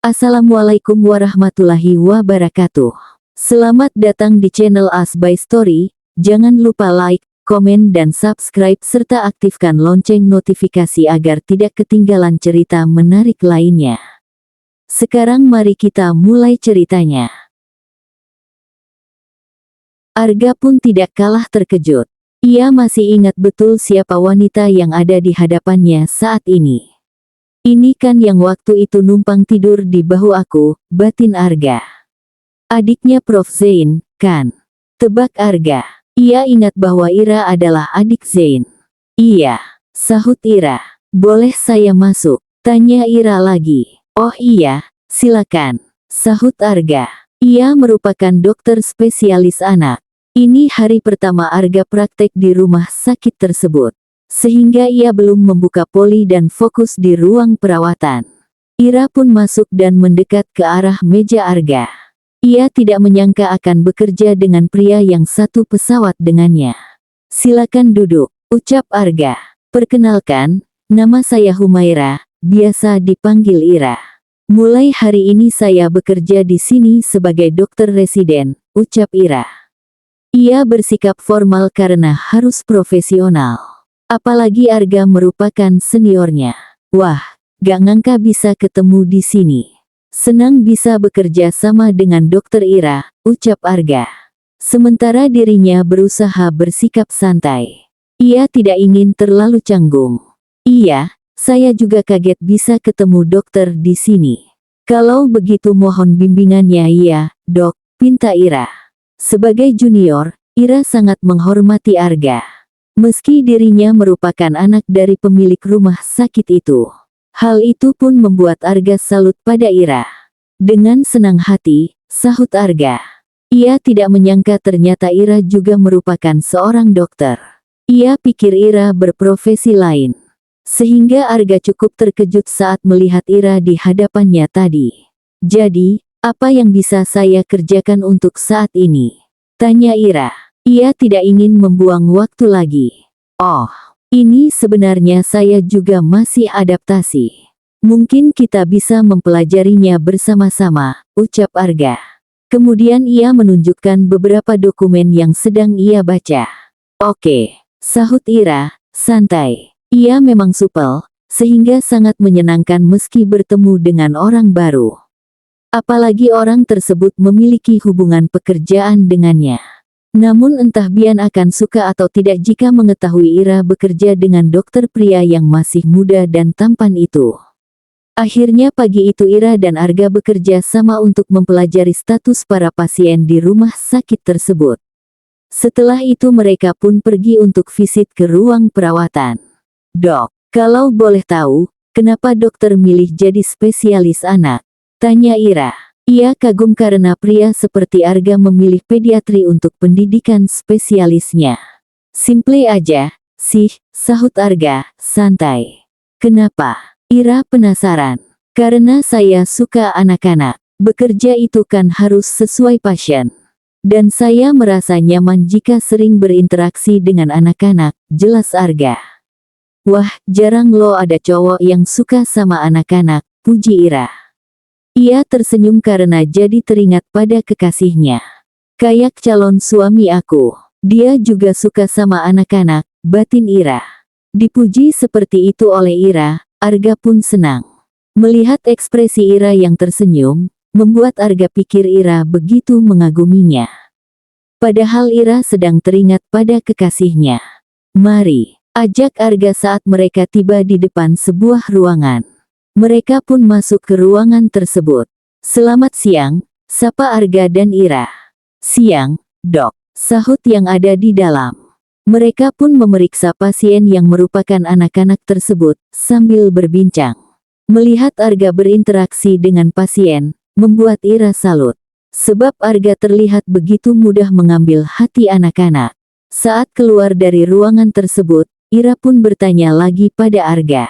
Assalamualaikum warahmatullahi wabarakatuh. Selamat datang di channel As by Story. Jangan lupa like, komen dan subscribe serta aktifkan lonceng notifikasi agar tidak ketinggalan cerita menarik lainnya. Sekarang mari kita mulai ceritanya. Arga pun tidak kalah terkejut. Ia masih ingat betul siapa wanita yang ada di hadapannya saat ini. Ini kan yang waktu itu numpang tidur di bahu aku, batin Arga. Adiknya Prof. Zain, kan? Tebak Arga. Ia ingat bahwa Ira adalah adik Zain. Iya, sahut Ira. Boleh saya masuk? Tanya Ira lagi. Oh iya, silakan, sahut Arga. Ia merupakan dokter spesialis anak. Ini hari pertama Arga praktek di rumah sakit tersebut, sehingga ia belum membuka poli dan fokus di ruang perawatan. Ira pun masuk dan mendekat ke arah meja Arga. Ia tidak menyangka akan bekerja dengan pria yang satu pesawat dengannya. Silakan duduk, ucap Arga. Perkenalkan, nama saya Humaira, biasa dipanggil Ira. Mulai hari ini saya bekerja di sini sebagai dokter residen, ucap Ira. Ia bersikap formal karena harus profesional. Apalagi Arga merupakan seniornya. Wah, gak ngangka bisa ketemu di sini. Senang bisa bekerja sama dengan dokter Ira, ucap Arga. Sementara dirinya berusaha bersikap santai. Ia tidak ingin terlalu canggung. Iya, saya juga kaget bisa ketemu dokter di sini. Kalau begitu mohon bimbingannya ya, dok, pinta Ira. Sebagai junior, Ira sangat menghormati Arga. Meski dirinya merupakan anak dari pemilik rumah sakit itu. Hal itu pun membuat Arga salut pada Ira. Dengan senang hati, sahut Arga. Ia tidak menyangka ternyata Ira juga merupakan seorang dokter. Ia pikir Ira berprofesi lain. Sehingga Arga cukup terkejut saat melihat Ira di hadapannya tadi. Jadi, apa yang bisa saya kerjakan untuk saat ini? Tanya Ira. Ia tidak ingin membuang waktu lagi. Oh, ini sebenarnya saya juga masih adaptasi. Mungkin kita bisa mempelajarinya bersama-sama, ucap Arga. Kemudian ia menunjukkan beberapa dokumen yang sedang ia baca. Oke, sahut Ira, santai. Ia memang supel, sehingga sangat menyenangkan meski bertemu dengan orang baru. Apalagi orang tersebut memiliki hubungan pekerjaan dengannya. Namun entah Bian akan suka atau tidak jika mengetahui Ira bekerja dengan dokter pria yang masih muda dan tampan itu. Akhirnya pagi itu Ira dan Arga bekerja sama untuk mempelajari status para pasien di rumah sakit tersebut. Setelah itu mereka pun pergi untuk visit ke ruang perawatan. Dok, kalau boleh tahu, kenapa dokter milih jadi spesialis anak? Tanya Ira. Ia kagum karena pria seperti Arga memilih pediatri untuk pendidikan spesialisnya. Simple aja, sih, sahut Arga, santai. Kenapa? Ira penasaran. Karena saya suka anak-anak. Bekerja itu kan harus sesuai passion. Dan saya merasa nyaman jika sering berinteraksi dengan anak-anak, jelas Arga. Wah, jarang loh ada cowok yang suka sama anak-anak, puji Ira. Ia tersenyum karena jadi teringat pada kekasihnya. Kayak calon suami aku. Dia juga suka sama anak-anak, batin Ira. Dipuji seperti itu oleh Ira, Arga pun senang. Melihat ekspresi Ira yang tersenyum, membuat Arga pikir Ira begitu mengaguminya. Padahal Ira sedang teringat pada kekasihnya. Mari, ajak Arga saat mereka tiba di depan sebuah ruangan. Mereka pun masuk ke ruangan tersebut. Selamat siang, sapa Arga dan Ira. Siang, dok, sahut yang ada di dalam. Mereka pun memeriksa pasien yang merupakan anak-anak tersebut, sambil berbincang. Melihat Arga berinteraksi dengan pasien, membuat Ira salut. Sebab Arga terlihat begitu mudah mengambil hati anak-anak. Saat keluar dari ruangan tersebut, Ira pun bertanya lagi pada Arga.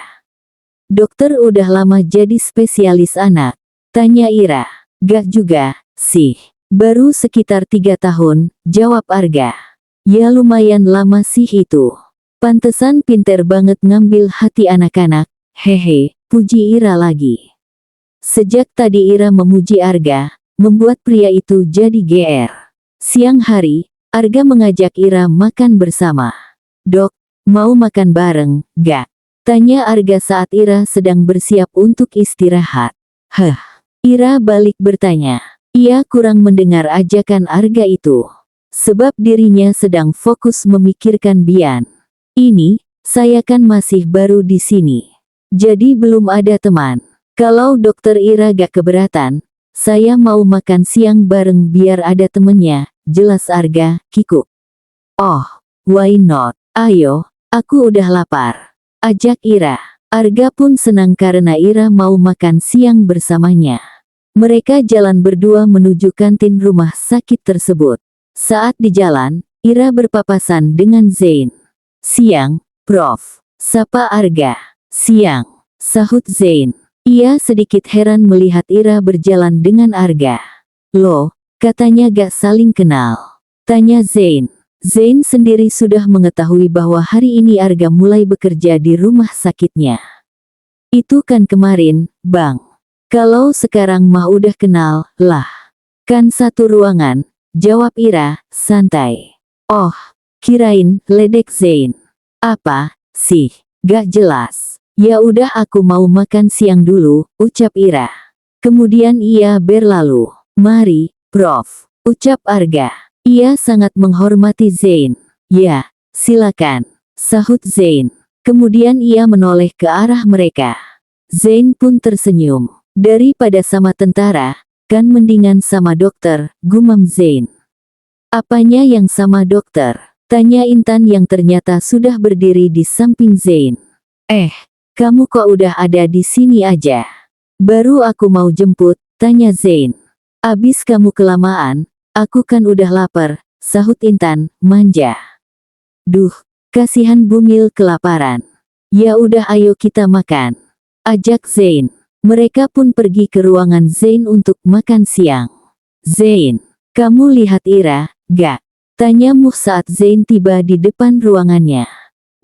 Dokter udah lama jadi spesialis anak? Tanya Ira. Gak juga, sih. Baru sekitar 3 tahun, jawab Arga. Ya lumayan lama sih itu. Pantesan pinter banget ngambil hati anak-anak, hehe, puji Ira lagi. Sejak tadi Ira memuji Arga, membuat pria itu jadi GR. Siang hari, Arga mengajak Ira makan bersama. "Dok, mau makan bareng, gak?" tanya Arga saat Ira sedang bersiap untuk istirahat. Ira balik bertanya. Ia kurang mendengar ajakan Arga itu. Sebab dirinya sedang fokus memikirkan Bian. "Ini, saya kan masih baru di sini. Jadi belum ada teman. Kalau dokter Ira gak keberatan, saya mau makan siang bareng biar ada temennya," jelas Arga, kikuk. "Oh, why not? Ayo, aku udah lapar," ajak Ira. Arga pun senang karena Ira mau makan siang bersamanya. Mereka jalan berdua menuju kantin rumah sakit tersebut. Saat di jalan, Ira berpapasan dengan Zain. "Siang, Prof," sapa Arga. "Siang," sahut Zain. Ia sedikit heran melihat Ira berjalan dengan Arga. "Loh, katanya gak saling kenal?" tanya Zain. Zain sendiri sudah mengetahui bahwa hari ini Arga mulai bekerja di rumah sakitnya. "Itu kan kemarin, Bang. Kalau sekarang mah udah kenal, lah. Kan satu ruangan," jawab Ira, santai. "Oh, kirain ledek Zain. Apa sih, gak jelas. Ya udah aku mau makan siang dulu," ucap Ira. Kemudian ia berlalu. "Mari, Prof," ucap Arga. Ia sangat menghormati Zain. "Ya, silakan," sahut Zain. Kemudian ia menoleh ke arah mereka. Zain pun tersenyum. "Daripada sama tentara, kan mendingan sama dokter," gumam Zain. "Apanya yang sama dokter?" tanya Intan yang ternyata sudah berdiri di samping Zain. Kamu kok udah ada di sini aja?" "Baru aku mau jemput," tanya Zain. "Abis kamu kelamaan, aku kan udah lapar," sahut Intan, manja. "Duh, kasihan Bumil kelaparan." "Ya udah ayo kita makan," ajak Zain. Mereka pun pergi ke ruangan Zain untuk makan siang. "Zain, kamu lihat Ira, gak?" tanya Muh saat Zain tiba di depan ruangannya.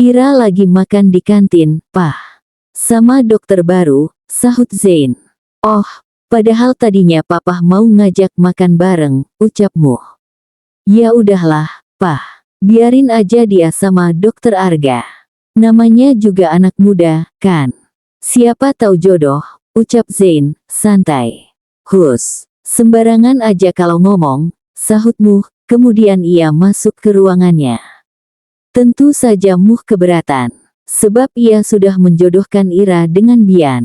"Ira lagi makan di kantin, Pah. Sama dokter baru," sahut Zain. "Oh, padahal tadinya Papa mau ngajak makan bareng," ucap Muh. "Ya udahlah, Pah. Biarin aja dia sama dokter Arga. Namanya juga anak muda, kan? Siapa tahu jodoh," ucap Zain, santai. Sembarangan aja kalau ngomong," sahut Muh, kemudian ia masuk ke ruangannya. Tentu saja Muh keberatan. Sebab ia sudah menjodohkan Ira dengan Bian.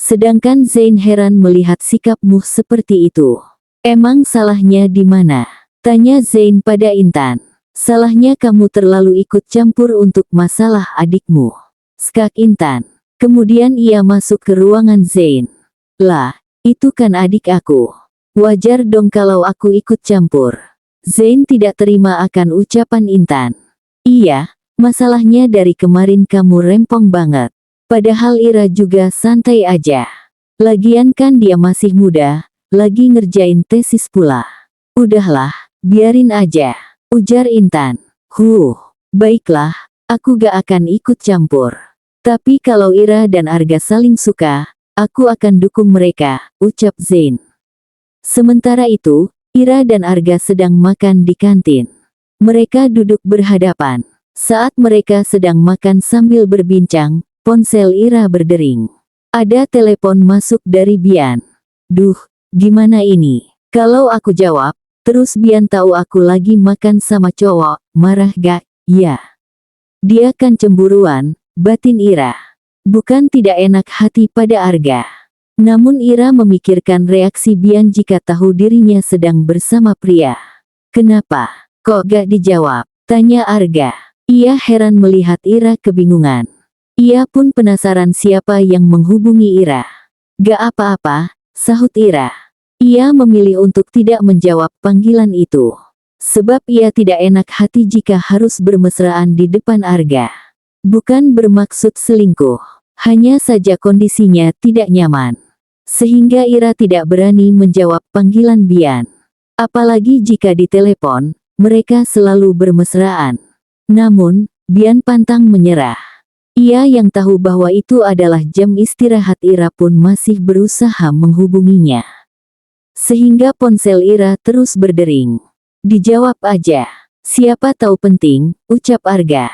Sedangkan Zain heran melihat sikap Muh seperti itu. "Emang salahnya di mana?" tanya Zain pada Intan. "Salahnya kamu terlalu ikut campur untuk masalah adikmu," skak Intan. Kemudian ia masuk ke ruangan Zain. "Lah, itu kan adik aku. Wajar dong kalau aku ikut campur." Zain tidak terima akan ucapan Intan. "Iya, masalahnya dari kemarin kamu rempong banget. Padahal Ira juga santai aja. Lagian kan dia masih muda, lagi ngerjain tesis pula." "Udahlah, biarin aja," ujar Intan. Baiklah, aku gak akan ikut campur. Tapi kalau Ira dan Arga saling suka, aku akan dukung mereka," ucap Zain. Sementara itu, Ira dan Arga sedang makan di kantin. Mereka duduk berhadapan. Saat mereka sedang makan sambil berbincang, ponsel Ira berdering. Ada telepon masuk dari Bian. "Duh, gimana ini? Kalau aku jawab, terus Bian tahu aku lagi makan sama cowok, marah gak?" "Ya. Dia kan cemburuan," batin Ira. Bukan tidak enak hati pada Arga. Namun Ira memikirkan reaksi Bian jika tahu dirinya sedang bersama pria. "Kenapa? Kok gak dijawab?" tanya Arga. Ia heran melihat Ira kebingungan. Ia pun penasaran siapa yang menghubungi Ira. "Gak apa-apa," sahut Ira. Ia memilih untuk tidak menjawab panggilan itu. Sebab ia tidak enak hati jika harus bermesraan di depan Arga. Bukan bermaksud selingkuh. Hanya saja kondisinya tidak nyaman. Sehingga Ira tidak berani menjawab panggilan Bian. Apalagi jika ditelepon, mereka selalu bermesraan. Namun, Bian pantang menyerah. Ia yang tahu bahwa itu adalah jam istirahat Ira pun masih berusaha menghubunginya. Sehingga ponsel Ira terus berdering. Dijawab aja. Siapa tahu penting, ucap Arga.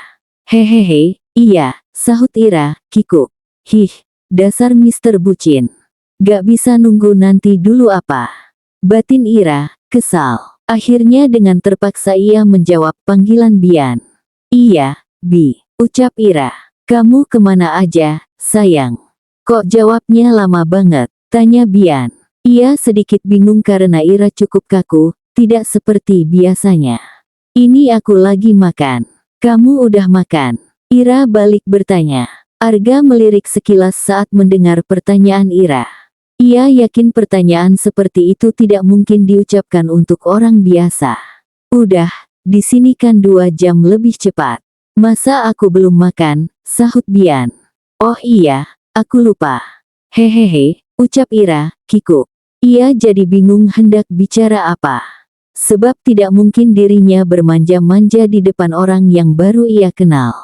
Hehehe, iya, sahut Ira, kikuk. Hih, dasar Mister Bucin. Gak bisa nunggu nanti dulu apa? Batin Ira, kesal. Akhirnya dengan terpaksa ia menjawab panggilan Bian. Iya, Bi, ucap Ira. Kamu kemana aja, sayang? Kok jawabnya lama banget? Tanya Bian. Ia sedikit bingung karena Ira cukup kaku, tidak seperti biasanya. Ini aku lagi makan. Kamu udah makan? Ira balik bertanya. Arga melirik sekilas saat mendengar pertanyaan Ira. Ia yakin pertanyaan seperti itu tidak mungkin diucapkan untuk orang biasa. Udah, di sini kan 2 jam lebih cepat. Masa aku belum makan, sahut Bian. Oh iya, aku lupa. Hehehe, ucap Ira, kikuk. Ia jadi bingung hendak bicara apa. Sebab tidak mungkin dirinya bermanja-manja di depan orang yang baru ia kenal.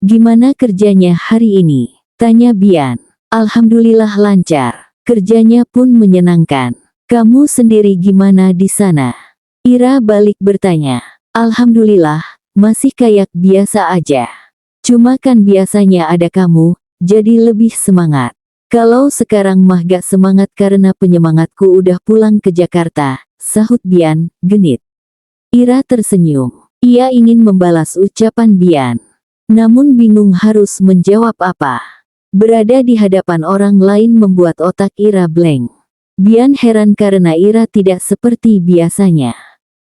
Gimana kerjanya hari ini? Tanya Bian. Alhamdulillah lancar. Kerjanya pun menyenangkan. Kamu sendiri gimana di sana? Ira balik bertanya. Alhamdulillah, masih kayak biasa aja. Cuma kan biasanya ada kamu, jadi lebih semangat. Kalau sekarang mah gak semangat karena penyemangatku udah pulang ke Jakarta, sahut Bian, genit. Ira tersenyum. Ia ingin membalas ucapan Bian. Namun bingung harus menjawab apa. Berada di hadapan orang lain membuat otak Ira blank. Bian heran karena Ira tidak seperti biasanya.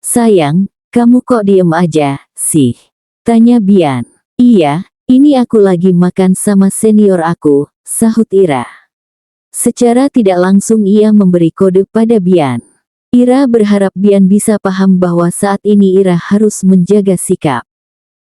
Sayang, kamu kok diem aja, sih? Tanya Bian. Iya, ini aku lagi makan sama senior aku, sahut Ira. Secara tidak langsung ia memberi kode pada Bian. Ira berharap Bian bisa paham bahwa saat ini Ira harus menjaga sikap.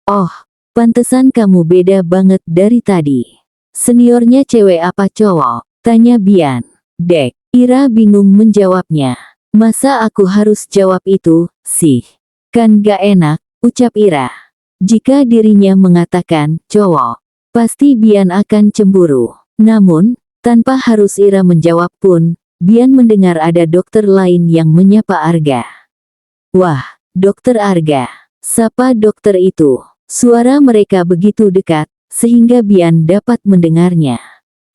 Oh, pantesan kamu beda banget dari tadi. Seniornya cewek apa cowok? Tanya Bian. Dek, Ira bingung menjawabnya. Masa aku harus jawab itu, sih? Kan gak enak, ucap Ira. Jika dirinya mengatakan cowok, pasti Bian akan cemburu. Namun, tanpa harus Ira menjawab pun, Bian mendengar ada dokter lain yang menyapa Arga. Wah, dokter Arga. Sapa dokter itu. Suara mereka begitu dekat, sehingga Bian dapat mendengarnya.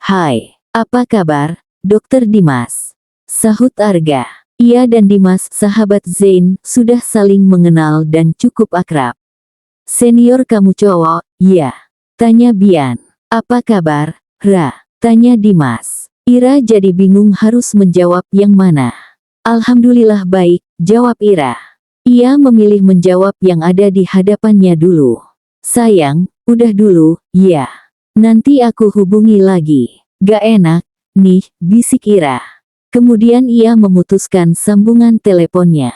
Hai, apa kabar, dokter Dimas? Sahut Arga. Ia dan Dimas, sahabat Zain, sudah saling mengenal dan cukup akrab. Senior kamu cowok, ya? Tanya Bian. Apa kabar, Ra? Tanya Dimas. Ira jadi bingung harus menjawab yang mana. Alhamdulillah baik, jawab Ira. Ia memilih menjawab yang ada di hadapannya dulu. Sayang, udah dulu, ya. Nanti aku hubungi lagi. Gak enak, nih, bisik Ira. Kemudian ia memutuskan sambungan teleponnya.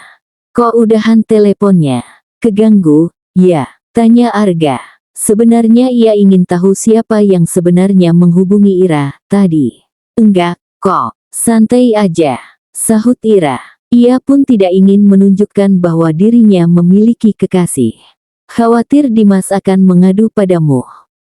Kok udahan teleponnya? Keganggu, ya? Tanya Arga. Sebenarnya ia ingin tahu siapa yang sebenarnya menghubungi Ira tadi. Enggak, kok. Santai aja, sahut Ira. Ia pun tidak ingin menunjukkan bahwa dirinya memiliki kekasih. Khawatir Dimas akan mengadu padamu.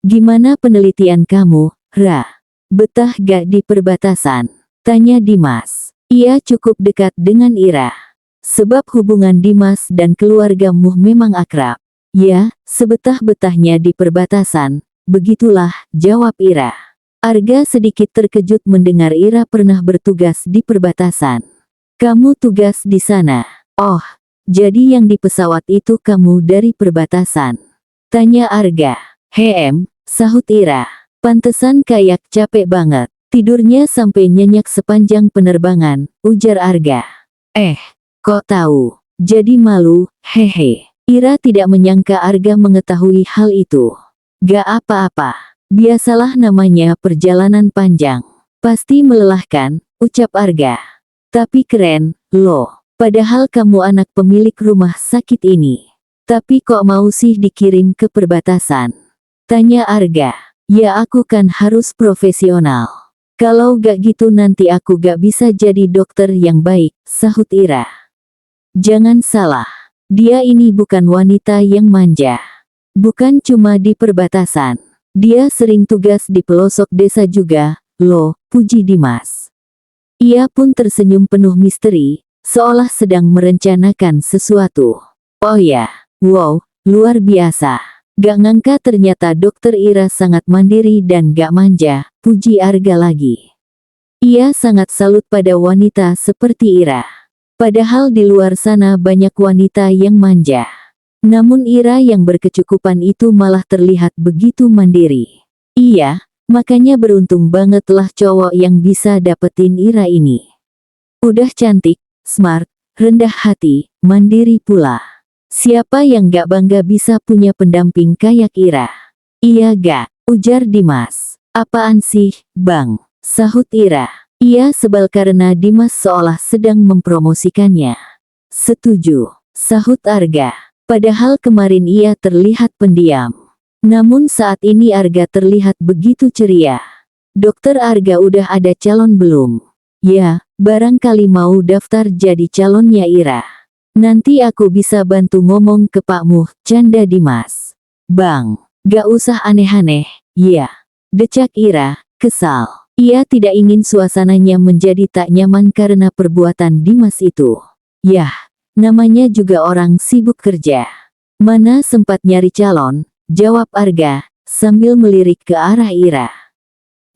Gimana penelitian kamu, Ra? Betah gak di perbatasan? Tanya Dimas. Ia cukup dekat dengan Ira. Sebab hubungan Dimas dan keluargamu memang akrab. Ya, sebetah-betahnya di perbatasan, begitulah, jawab Ira. Arga sedikit terkejut mendengar Ira pernah bertugas di perbatasan. Kamu tugas di sana? Oh, jadi yang di pesawat itu kamu dari perbatasan? Tanya Arga. Sahut Ira. Pantesan kayak capek banget. Tidurnya sampai nyenyak sepanjang penerbangan, ujar Arga. Kok tahu? Jadi malu, hehe. Ira tidak menyangka Arga mengetahui hal itu. Gak apa-apa. Biasalah namanya perjalanan panjang. Pasti melelahkan, ucap Arga. Tapi keren, loh. Padahal kamu anak pemilik rumah sakit ini. Tapi kok mau sih dikirim ke perbatasan? Tanya Arga. Ya aku kan harus profesional. Kalau gak gitu nanti aku gak bisa jadi dokter yang baik, sahut Ira. Jangan salah. Dia ini bukan wanita yang manja. Bukan cuma di perbatasan. Dia sering tugas di pelosok desa juga, loh, puji Dimas. Ia pun tersenyum penuh misteri, seolah sedang merencanakan sesuatu. Oh ya, wow, luar biasa. Gak ngangka ternyata Dokter Ira sangat mandiri dan gak manja, puji Arga lagi. Ia sangat salut pada wanita seperti Ira. Padahal di luar sana banyak wanita yang manja. Namun Ira yang berkecukupan itu malah terlihat begitu mandiri. Iya, makanya beruntung bangetlah cowok yang bisa dapetin Ira ini. Udah cantik, smart, rendah hati, mandiri pula. Siapa yang gak bangga bisa punya pendamping kayak Ira? Iya gak? Ujar Dimas. Apaan sih, Bang? Sahut Ira. Ia sebal karena Dimas seolah sedang mempromosikannya. Setuju, sahut Arga. Padahal kemarin ia terlihat pendiam. Namun saat ini Arga terlihat begitu ceria. Dokter Arga udah ada calon belum? Ya, barangkali mau daftar jadi calonnya Ira. Nanti aku bisa bantu ngomong ke Pakmu, canda Dimas. Bang, gak usah aneh-aneh, ya. Decak Ira, kesal. Ia tidak ingin suasananya menjadi tak nyaman karena perbuatan Dimas itu. Yah, namanya juga orang sibuk kerja. Mana sempat nyari calon, jawab Arga, sambil melirik ke arah Ira.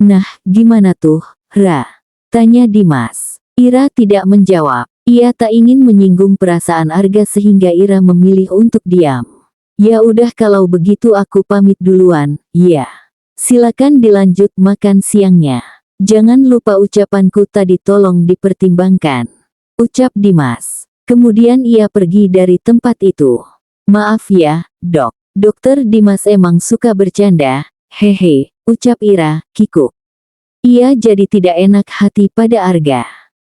Nah, gimana tuh, Ra? Tanya Dimas. Ira tidak menjawab. Ia tak ingin menyinggung perasaan Arga sehingga Ira memilih untuk diam. Ya udah kalau begitu aku pamit duluan, ya. Silakan dilanjut makan siangnya. Jangan lupa ucapanku tadi tolong dipertimbangkan. Ucap Dimas. Kemudian ia pergi dari tempat itu. Maaf ya, Dok. Dokter Dimas emang suka bercanda, hehe, ucap Ira, kikuk. Ia jadi tidak enak hati pada Arga.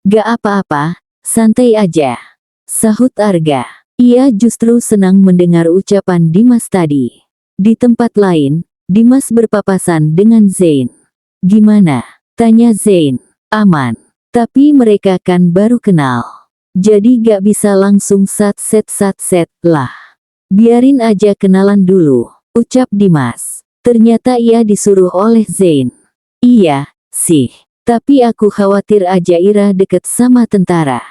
Gak apa-apa, santai aja. Sahut Arga. Ia justru senang mendengar ucapan Dimas tadi. Di tempat lain, Dimas berpapasan dengan Zain. Gimana? Tanya Zain. Aman. Tapi mereka kan baru kenal. Jadi gak bisa langsung satset lah. Biarin aja kenalan dulu, ucap Dimas. Ternyata ia disuruh oleh Zain. Iya, sih. Tapi aku khawatir aja Ira deket sama tentara.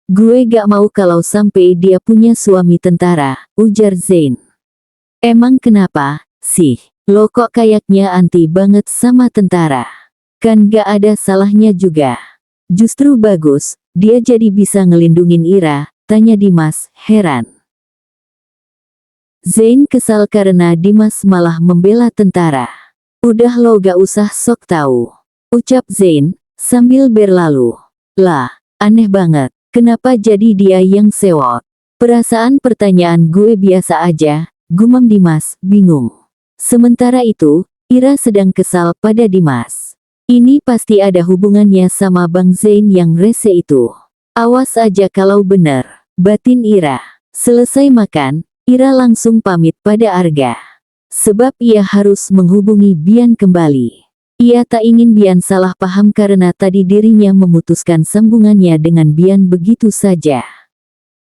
Gue gak mau kalau sampai dia punya suami tentara, ujar Zain. Emang kenapa, sih? Lo kok kayaknya anti banget sama tentara? Kan gak ada salahnya juga. Justru bagus, dia jadi bisa ngelindungin Ira, tanya Dimas, heran. Zain kesal karena Dimas malah membela tentara. Udah lo gak usah sok tahu, ucap Zain, sambil berlalu. Lah, aneh banget, kenapa jadi dia yang sewot? Perasaan pertanyaan gue biasa aja, gumam Dimas, bingung. Sementara itu, Ira sedang kesal pada Dimas. Ini pasti ada hubungannya sama Bang Zain yang rese itu. Awas aja kalau bener, batin Ira. Selesai makan, Ira langsung pamit pada Arga. Sebab ia harus menghubungi Bian kembali. Ia tak ingin Bian salah paham karena tadi dirinya memutuskan sambungannya dengan Bian begitu saja.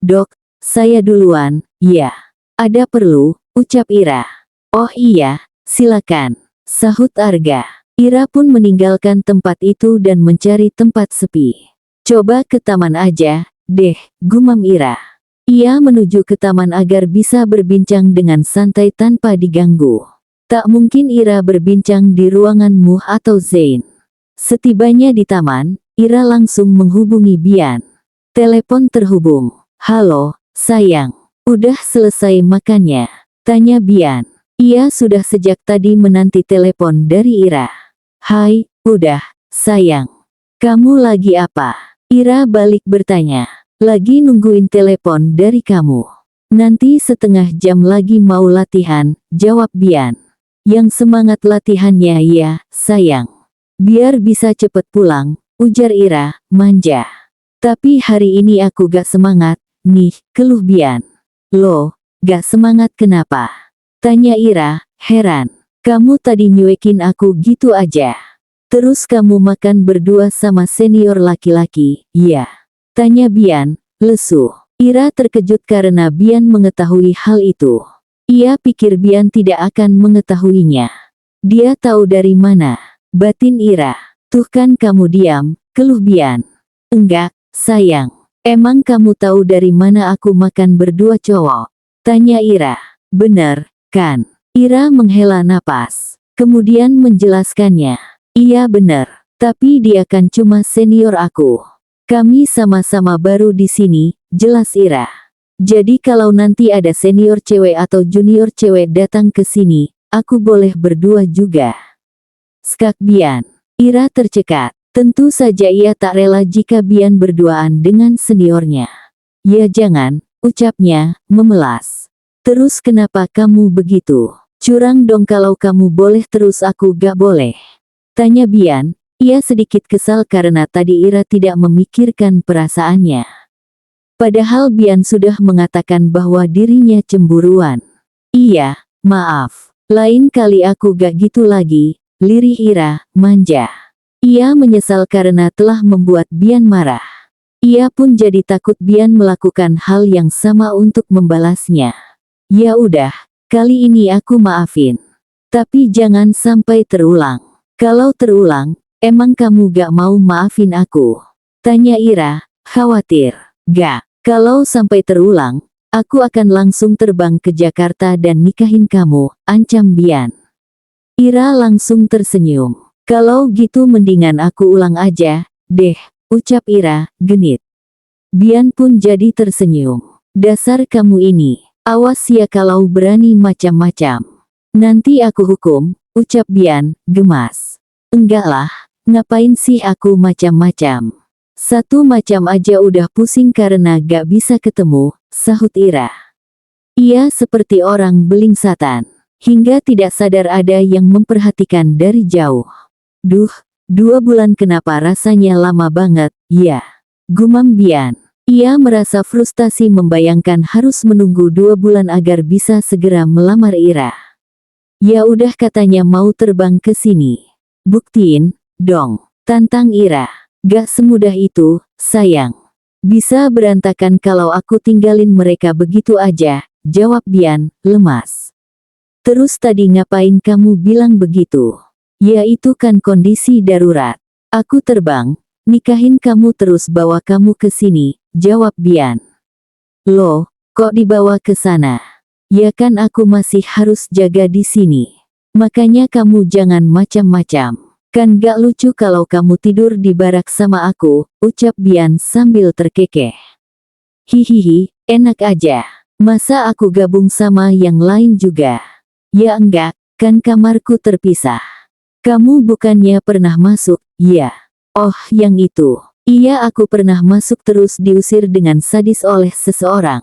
Dok, saya duluan, ya. Ada perlu, ucap Ira. Oh iya, silakan, sahut Arga. Ira pun meninggalkan tempat itu dan mencari tempat sepi. Coba ke taman aja, deh, gumam Ira. Ia menuju ke taman agar bisa berbincang dengan santai tanpa diganggu. Tak mungkin Ira berbincang di ruangan Muh atau Zain. Setibanya di taman, Ira langsung menghubungi Bian. Telepon terhubung. Halo, sayang. Udah selesai makannya? Tanya Bian. Ia sudah sejak tadi menanti telepon dari Ira. Hai, udah, sayang. Kamu lagi apa? Ira balik bertanya. Lagi nungguin telepon dari kamu. Nanti setengah jam lagi mau latihan, jawab Bian. Yang semangat latihannya ya, sayang. Biar bisa cepet pulang, ujar Ira, manja. Tapi hari ini aku gak semangat, nih, keluh Bian. Loh, gak semangat kenapa? Tanya Ira, heran. Kamu tadi nyuekin aku gitu aja. Terus kamu makan berdua sama senior laki-laki, iya? Tanya Bian, lesu. Ira terkejut karena Bian mengetahui hal itu. Ia pikir Bian tidak akan mengetahuinya. Dia tahu dari mana? Batin Ira. Tuh kan kamu diam, keluh Bian. Enggak, sayang. Emang kamu tahu dari mana aku makan berdua cowok? Tanya Ira. Bener, kan? Ira menghela napas. Kemudian menjelaskannya. Iya bener. Tapi dia kan cuma senior aku. Kami sama-sama baru di sini, jelas Ira. Jadi kalau nanti ada senior cewek atau junior cewek datang ke sini, aku boleh berdua juga. Skak Bian. Ira tercekat. Tentu saja ia tak rela jika Bian berduaan dengan seniornya. Ya jangan, ucapnya, memelas. Terus kenapa kamu begitu? Curang dong kalau kamu boleh terus aku gak boleh. Tanya Bian. Ia sedikit kesal karena tadi Ira tidak memikirkan perasaannya. Padahal Bian sudah mengatakan bahwa dirinya cemburuan. Iya, maaf. Lain kali aku gak gitu lagi, lirih Ira, manja. Ia menyesal karena telah membuat Bian marah. Ia pun jadi takut Bian melakukan hal yang sama untuk membalasnya. Ya udah, kali ini aku maafin. Tapi jangan sampai terulang. Kalau terulang, emang kamu gak mau maafin aku? Tanya Ira, khawatir. Gak, kalau sampai terulang, aku akan langsung terbang ke Jakarta dan nikahin kamu, ancam Bian. Ira langsung tersenyum. Kalau gitu mendingan aku ulang aja, deh, ucap Ira, genit. Bian pun jadi tersenyum. Dasar kamu ini, awas ya kalau berani macam-macam. Nanti aku hukum, ucap Bian, gemas. Enggak lah. Ngapain sih aku macam-macam? Satu macam aja udah pusing karena gak bisa ketemu, sahut Ira. Ia seperti orang belingsatan, hingga tidak sadar ada yang memperhatikan dari jauh. Duh, 2 bulan kenapa rasanya lama banget, ya? Gumam Bian. Ia merasa frustasi membayangkan harus menunggu 2 bulan agar bisa segera melamar Ira. Ya udah katanya mau terbang ke sini. Buktiin dong, tantang Ira. Gak semudah itu, sayang. Bisa berantakan kalau aku tinggalin mereka begitu aja, jawab Bian, lemas. Terus tadi ngapain kamu bilang begitu? Ya itu kan kondisi darurat. Aku terbang, nikahin kamu terus bawa kamu ke sini, jawab Bian. Loh, kok dibawa ke sana? Ya kan aku masih harus jaga di sini. Makanya kamu jangan macam-macam. Kan gak lucu kalau kamu tidur di barak sama aku, ucap Bian sambil terkekeh. Hihihi, enak aja. Masa aku gabung sama yang lain juga? Ya enggak, kan kamarku terpisah. Kamu bukannya pernah masuk, ya? Oh, yang itu. Iya aku pernah masuk terus diusir dengan sadis oleh seseorang.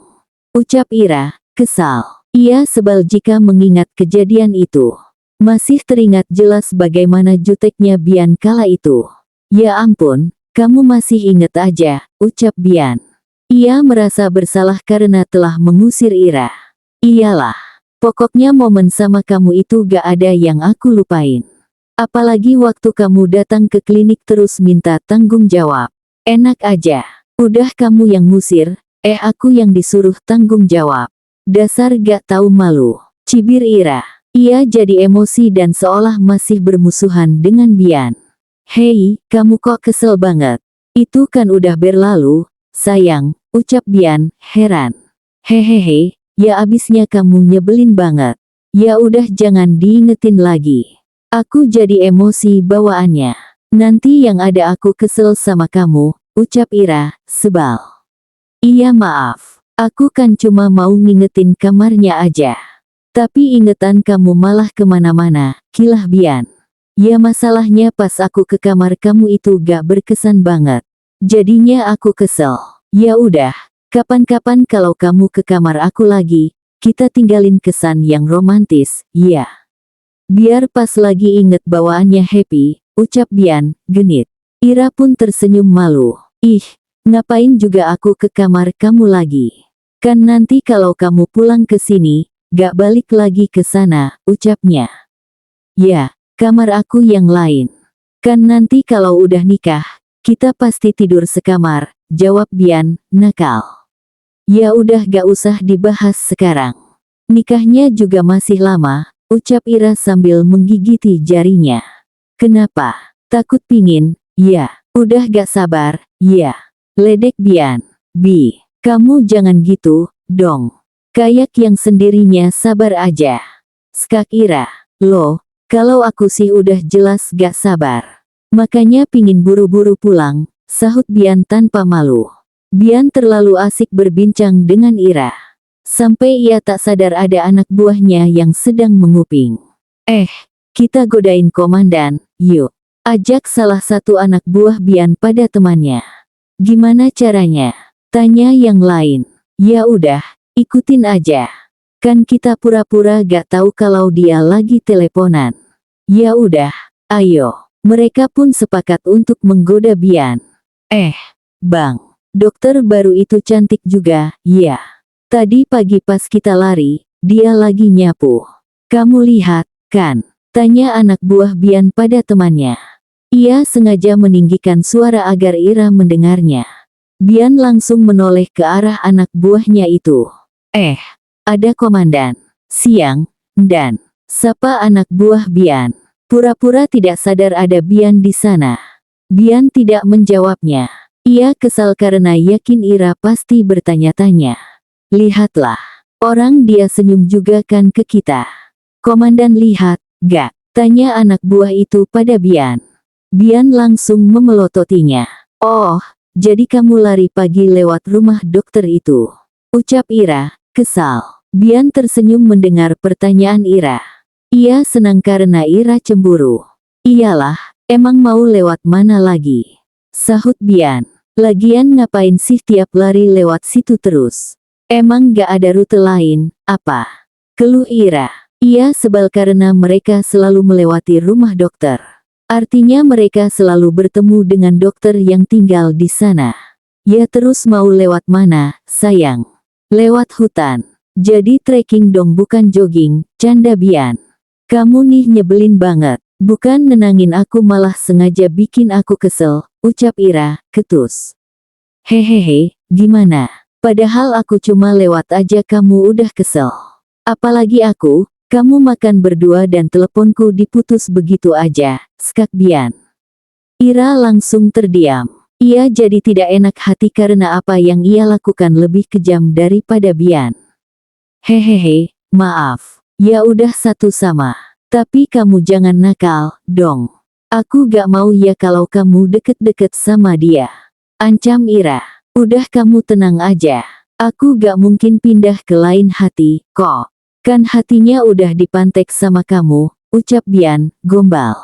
Ucap Ira, kesal. Ia sebal jika mengingat kejadian itu. Masih teringat jelas bagaimana juteknya Bian kala itu. Ya ampun, kamu masih ingat aja, ucap Bian. Ia merasa bersalah karena telah mengusir Ira. Iyalah, pokoknya momen sama kamu itu gak ada yang aku lupain. Apalagi waktu kamu datang ke klinik terus minta tanggung jawab. Enak aja, udah kamu yang ngusir, aku yang disuruh tanggung jawab. Dasar gak tahu malu, cibir Ira. Ia jadi emosi dan seolah masih bermusuhan dengan Bian. Hei, kamu kok kesel banget? Itu kan udah berlalu, sayang, ucap Bian, heran. Hehehe, ya abisnya kamu nyebelin banget. Ya udah jangan diingetin lagi. Aku jadi emosi bawaannya. Nanti yang ada aku kesel sama kamu, ucap Ira, sebal. Iya maaf, aku kan cuma mau ngingetin kamarnya aja. Tapi ingetan kamu malah kemana-mana, kilah Bian. Ya masalahnya pas aku ke kamar kamu itu gak berkesan banget. Jadinya aku kesel. Ya udah, kapan-kapan kalau kamu ke kamar aku lagi, kita tinggalin kesan yang romantis, ya. Biar pas lagi inget bawaannya happy, ucap Bian, genit. Ira pun tersenyum malu. Ih, ngapain juga aku ke kamar kamu lagi? Kan nanti kalau kamu pulang ke sini, gak balik lagi ke sana, ucapnya. Ya, kamar aku yang lain. Kan nanti kalau udah nikah, kita pasti tidur sekamar, jawab Bian, nakal. Ya udah gak usah dibahas sekarang. Nikahnya juga masih lama, ucap Ira sambil menggigiti jarinya. Kenapa? Takut pingin? Ya. Udah gak sabar? Ya. Ledek Bian. Bi, kamu jangan gitu, dong. Kayak yang sendirinya sabar aja. Skak Ira. Loh, kalau aku sih udah jelas gak sabar. Makanya pingin buru-buru pulang, sahut Bian tanpa malu. Bian terlalu asik berbincang dengan Ira. Sampai ia tak sadar ada anak buahnya yang sedang menguping. Kita godain komandan, yuk. Ajak salah satu anak buah Bian pada temannya. Gimana caranya? Tanya yang lain. Ya udah, ikutin aja. Kan kita pura-pura gak tahu kalau dia lagi teleponan. Ya udah, ayo. Mereka pun sepakat untuk menggoda Bian. Bang, dokter baru itu cantik juga, ya. Tadi pagi pas kita lari, dia lagi nyapu. Kamu lihat, kan? Tanya anak buah Bian pada temannya. Ia sengaja meninggikan suara agar Ira mendengarnya. Bian langsung menoleh ke arah anak buahnya itu. Ada komandan. Siang, dan sapa anak buah Bian. Pura-pura tidak sadar ada Bian di sana. Bian tidak menjawabnya. Ia kesal karena yakin Ira pasti bertanya-tanya. Lihatlah, orang dia senyum juga kan ke kita. Komandan lihat, gak? Tanya anak buah itu pada Bian. Bian langsung memelototinya. Oh, jadi kamu lari pagi lewat rumah dokter itu. Ucap Ira, kesal. Bian tersenyum mendengar pertanyaan Ira. Ia senang karena Ira cemburu. Iyalah, emang mau lewat mana lagi? Sahut Bian. Lagian ngapain sih tiap lari lewat situ terus? Emang gak ada rute lain, apa? Keluh Ira. Ia sebal karena mereka selalu melewati rumah dokter. Artinya mereka selalu bertemu dengan dokter yang tinggal di sana. Ya terus mau lewat mana, sayang? Lewat hutan. Jadi trekking dong bukan jogging, canda Bian. Kamu nih nyebelin banget. Bukan nenangin aku malah sengaja bikin aku kesel, ucap Ira, ketus. Hehehe, gimana? Padahal aku cuma lewat aja kamu udah kesel. Apalagi aku, kamu makan berdua dan teleponku diputus begitu aja, skak Bian. Ira langsung terdiam. Ia jadi tidak enak hati karena apa yang ia lakukan lebih kejam daripada Bian. Hehehe, maaf. Ya udah satu sama. Tapi kamu jangan nakal, dong. Aku gak mau ya kalau kamu deket-deket sama dia. Ancam Ira. Udah kamu tenang aja. Aku gak mungkin pindah ke lain hati, kok. Kan hatinya udah dipantek sama kamu, ucap Bian, gombal.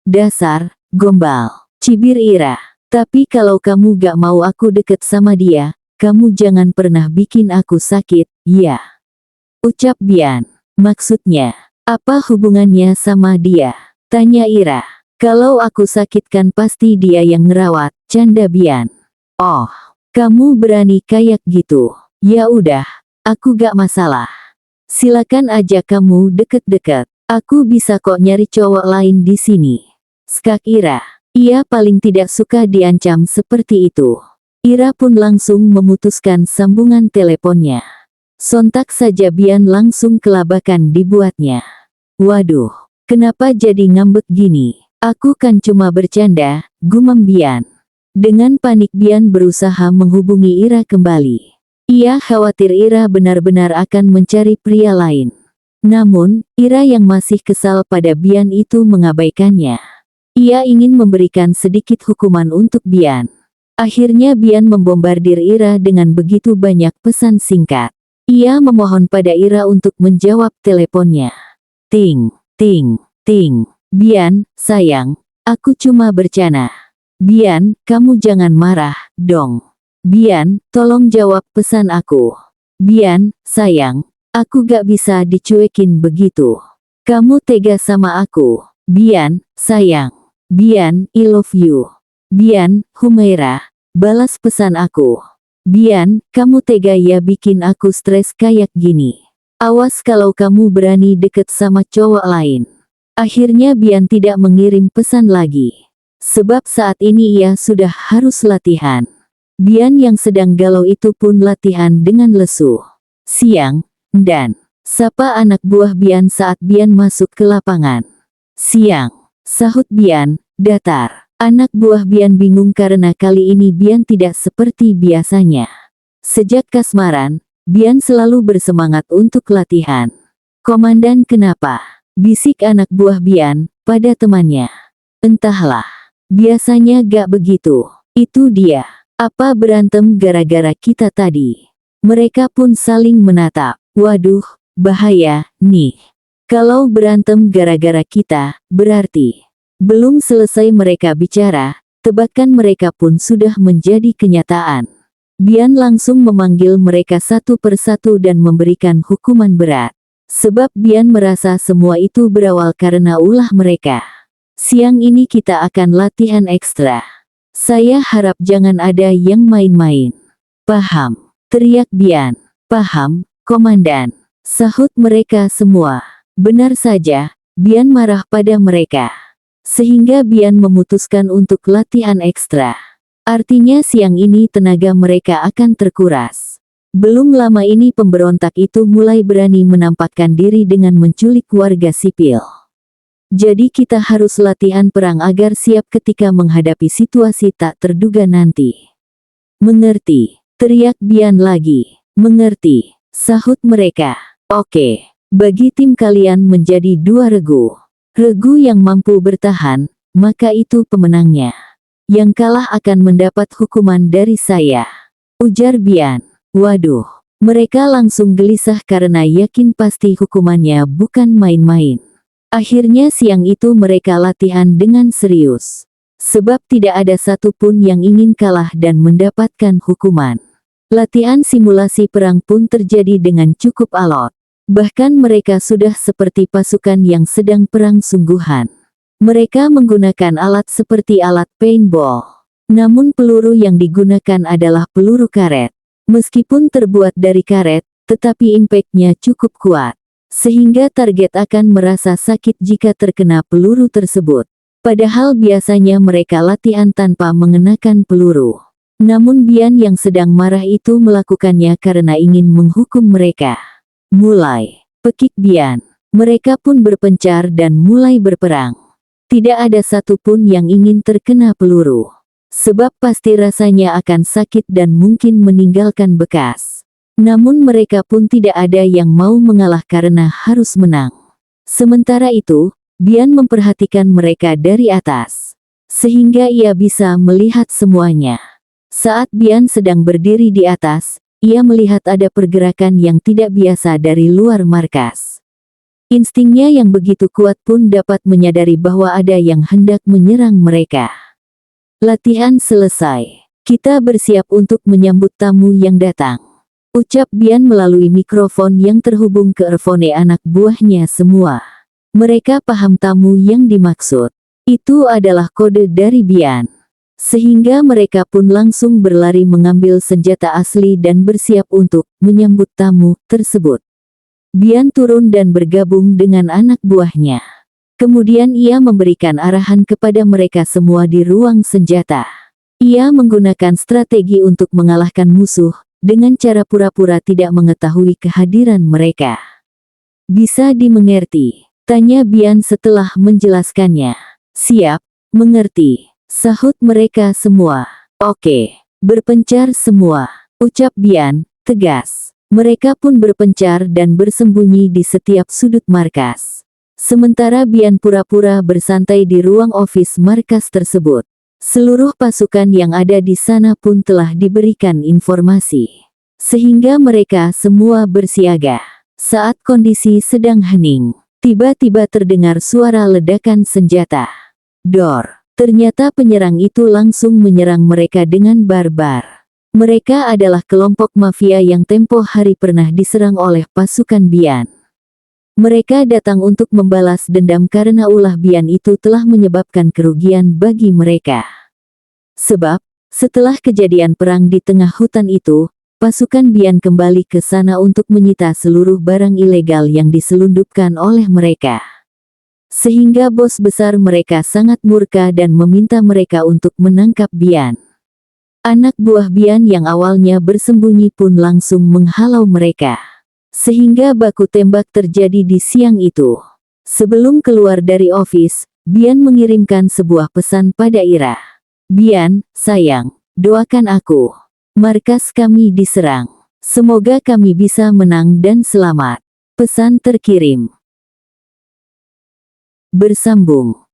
Dasar, gombal. Cibir Ira. Tapi kalau kamu gak mau aku deket sama dia, kamu jangan pernah bikin aku sakit, ya. Ucap Bian. Maksudnya, apa hubungannya sama dia? Tanya Ira. Kalau aku sakit kan pasti dia yang ngerawat, canda Bian. Oh, kamu berani kayak gitu. Ya udah, aku gak masalah. Silakan aja kamu deket-deket. Aku bisa kok nyari cowok lain di sini. Skak Ira. Ia paling tidak suka diancam seperti itu. Ira pun langsung memutuskan sambungan teleponnya. Sontak saja Bian langsung kelabakan dibuatnya. Waduh, kenapa jadi ngambek gini? Aku kan cuma bercanda, gumam Bian. Dengan panik Bian berusaha menghubungi Ira kembali. Ia khawatir Ira benar-benar akan mencari pria lain. Namun, Ira yang masih kesal pada Bian itu mengabaikannya. Ia ingin memberikan sedikit hukuman untuk Bian. Akhirnya Bian membombardir Ira dengan begitu banyak pesan singkat. Ia memohon pada Ira untuk menjawab teleponnya. Ting, ting, ting. Bian, sayang, aku cuma bercanda. Bian, kamu jangan marah, dong. Bian, tolong jawab pesan aku. Bian, sayang, aku gak bisa dicuekin begitu. Kamu tega sama aku. Bian, sayang. Bian, I love you. Bian, Humaira, balas pesan aku. Bian, kamu tega ya bikin aku stres kayak gini. Awas kalau kamu berani deket sama cowok lain. Akhirnya Bian tidak mengirim pesan lagi. Sebab saat ini ia sudah harus latihan. Bian yang sedang galau itu pun latihan dengan lesu. Siang, dan Sapa anak buah Bian saat Bian masuk ke lapangan. Siang, sahut Bian, datar. Anak buah Bian bingung karena kali ini Bian tidak seperti biasanya. Sejak kasmaran, Bian selalu bersemangat untuk latihan. Komandan kenapa? Bisik anak buah Bian pada temannya. Entahlah, biasanya gak begitu. Itu dia. Apa berantem gara-gara kita tadi? Mereka pun saling menatap. Waduh, bahaya nih. Kalau berantem gara-gara kita, berarti belum selesai mereka bicara, tebakan mereka pun sudah menjadi kenyataan. Bian langsung memanggil mereka satu persatu dan memberikan hukuman berat. Sebab Bian merasa semua itu berawal karena ulah mereka. Siang ini kita akan latihan ekstra. Saya harap jangan ada yang main-main. Paham? Teriak Bian. Paham, Komandan. Sahut mereka semua. Benar saja, Bian marah pada mereka. Sehingga Bian memutuskan untuk latihan ekstra. Artinya siang ini tenaga mereka akan terkuras. Belum lama ini pemberontak itu mulai berani menampakkan diri dengan menculik warga sipil. Jadi kita harus latihan perang agar siap ketika menghadapi situasi tak terduga nanti. Mengerti? Teriak Bian lagi. Mengerti? Sahut mereka. Oke, bagi tim kalian menjadi 2 regu. Regu yang mampu bertahan, maka itu pemenangnya. Yang kalah akan mendapat hukuman dari saya. Ujar Bian. Waduh, mereka langsung gelisah karena yakin pasti hukumannya bukan main-main. Akhirnya siang itu mereka latihan dengan serius. Sebab tidak ada satupun yang ingin kalah dan mendapatkan hukuman. Latihan simulasi perang pun terjadi dengan cukup alot. Bahkan mereka sudah seperti pasukan yang sedang perang sungguhan. Mereka menggunakan alat seperti alat paintball. Namun peluru yang digunakan adalah peluru karet. Meskipun terbuat dari karet, tetapi impact-nya cukup kuat. Sehingga target akan merasa sakit jika terkena peluru tersebut. Padahal biasanya mereka latihan tanpa mengenakan peluru. Namun Bian yang sedang marah itu melakukannya karena ingin menghukum mereka. Mulai, pekik Bian. Mereka pun berpencar dan mulai berperang. Tidak ada satupun yang ingin terkena peluru. Sebab pasti rasanya akan sakit dan mungkin meninggalkan bekas. Namun mereka pun tidak ada yang mau mengalah karena harus menang. Sementara itu, Bian memperhatikan mereka dari atas. Sehingga ia bisa melihat semuanya. Saat Bian sedang berdiri di atas, ia melihat ada pergerakan yang tidak biasa dari luar markas. Instingnya yang begitu kuat pun dapat menyadari bahwa ada yang hendak menyerang mereka. Latihan selesai. Kita bersiap untuk menyambut tamu yang datang. Ucap Bian melalui mikrofon yang terhubung ke earphone anak buahnya semua. Mereka paham tamu yang dimaksud. Itu adalah kode dari Bian. Sehingga mereka pun langsung berlari mengambil senjata asli dan bersiap untuk menyambut tamu tersebut. Bian turun dan bergabung dengan anak buahnya. Kemudian ia memberikan arahan kepada mereka semua di ruang senjata. Ia menggunakan strategi untuk mengalahkan musuh, dengan cara pura-pura tidak mengetahui kehadiran mereka. Bisa dimengerti? Tanya Bian setelah menjelaskannya. Siap, mengerti. Sahut mereka semua. Oke, berpencar semua. Ucap Bian, tegas. Mereka pun berpencar dan bersembunyi di setiap sudut markas. Sementara Bian pura-pura bersantai di ruang ofis markas tersebut. Seluruh pasukan yang ada di sana pun telah diberikan informasi. Sehingga mereka semua bersiaga. Saat kondisi sedang hening, tiba-tiba terdengar suara ledakan senjata. Dor! Ternyata penyerang itu langsung menyerang mereka dengan barbar. Mereka adalah kelompok mafia yang tempo hari pernah diserang oleh pasukan Bian. Mereka datang untuk membalas dendam karena ulah Bian itu telah menyebabkan kerugian bagi mereka. Sebab, setelah kejadian perang di tengah hutan itu, pasukan Bian kembali ke sana untuk menyita seluruh barang ilegal yang diselundupkan oleh mereka. Sehingga bos besar mereka sangat murka dan meminta mereka untuk menangkap Bian. Anak buah Bian yang awalnya bersembunyi pun langsung menghalau mereka. Sehingga baku tembak terjadi di siang itu. Sebelum keluar dari office, Bian mengirimkan sebuah pesan pada Ira. "Bian, sayang, doakan aku. Markas kami diserang. Semoga kami bisa menang dan selamat." Pesan terkirim. Bersambung.